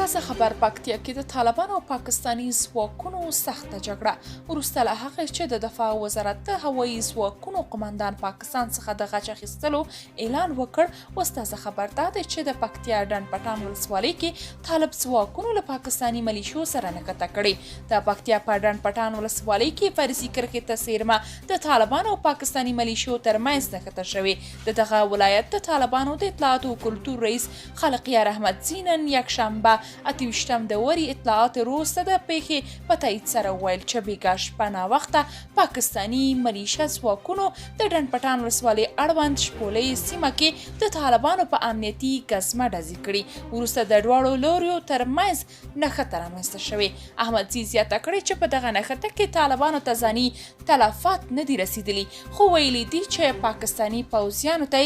تازه خبر پکتیا کې د طالبانو او پاکستاني ځواکونو سخته جګړه وروسته له هغې چې د دفاع وزارت د هوایي ځواکونو قمندان پاکستان څخه د غچ اخیستلو اعلان وکړ. اوس تازه خبر دا دی چې د پکتیا ډنډ پټان ولسوالۍ کې طالب ځواکونو له پاکستاني ملیشو سره نښته کړې. د پکتیا په ډنډ پټان ولسوالۍ کې فرضي کرښې ته څیرمه د طالبانو او پاکستاني ملیشو ترمنځ نښته شوې. د دغه ولایت د طالبانو د اطلاعاتو او کلتور رئیس خالقیار احمد نن یکشنبه 28 د وري اطلاعات وروسته د پیښې په تایید سره وویل چې بیګا شپه ناوخته پاکستاني ملیشه ځواکونو د ډنډ پټان ولسوالۍ اړوند شپولۍ سیمه کې د طالبانو په امنیتي ګزمه ډزې کړي. وروسته د دواړو لوریو ترمنځ نښته رامنځته شوې. احمدزي زیاته کړې چې په دغه نښته کې طالبانو ته ځاني تلفات نه دي رسیدلي، خو ویلي دي چې پاکستاني پوځیانو ته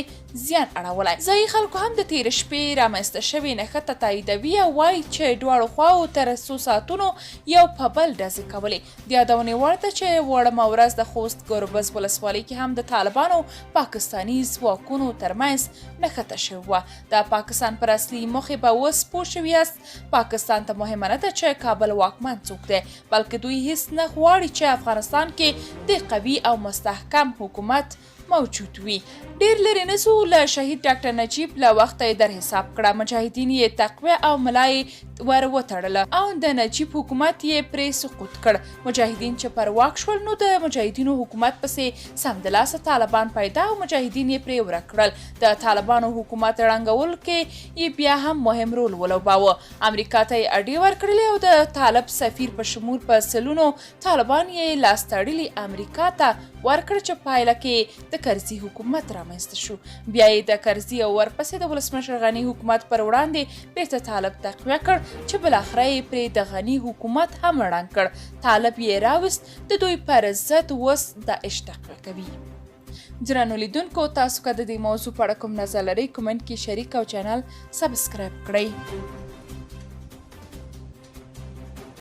زیان اړولی. ځایي خلکو هم د تېرې شپې رامنځته شوې نښته تاییدوي او وایي چې دواړو خواوو تر څو ساعتونو یو په بل ډزې کولې. د یادونې وړ ده چې وړمه ورځ د خوست ګربز ولسوالۍ کې هم د طالبانو پاکستاني ځواکونو ترمنځ نښته شوې وه. د پاکستان پر اصلي موخې به اوس پوه شوي یاست. پاکستان ته مهمه نه ده چې کابل واکمن څوک دی، بلکې دوی هیڅ نه غواړي چې افغانستان کې د قوي او مستحکم حکومت موجود وي. ډیر لرې نه ځو له شهید ډاکټر نجیب له وخته یې در حساب کړه. مجاهدین یې تقویه او ملا یې ور وتړله او د نجیب حکومت یې پرې سقوط کړ. مجاهدین چې پر واک شول نو د مجاهدینو حکومت پسې سمدلاسه طالبان پیدا او مجاهدین یې پرې ورک کړل. د طالبانو حکومت ړنګول کې یې بیا هم مهم رول ولوباوه. امریکا ته یې اډې ورکړلې او د طالب سفیر په شمول په سلونو طالبان یې لاس تړلي امریکا ته ورکړ چې پایله کې د کرزي حکومت رامنځته شو. بیا یې د کرزي او ورپسې د ولسمشر غني حکومت پر وړاندې بیرته طالب تقویه کړ چې بالاخره یې پرې د غني حکومت هم ړنګ کړ. طالب یې راوست. د دوی پر ضد اوس داعش تقویه کوي. درنو لیدونکو، تاسو که د دې موضوع په اړه کوم نظر لرئ کومنټ کې شریک او چینل سبسکرایب کړئ.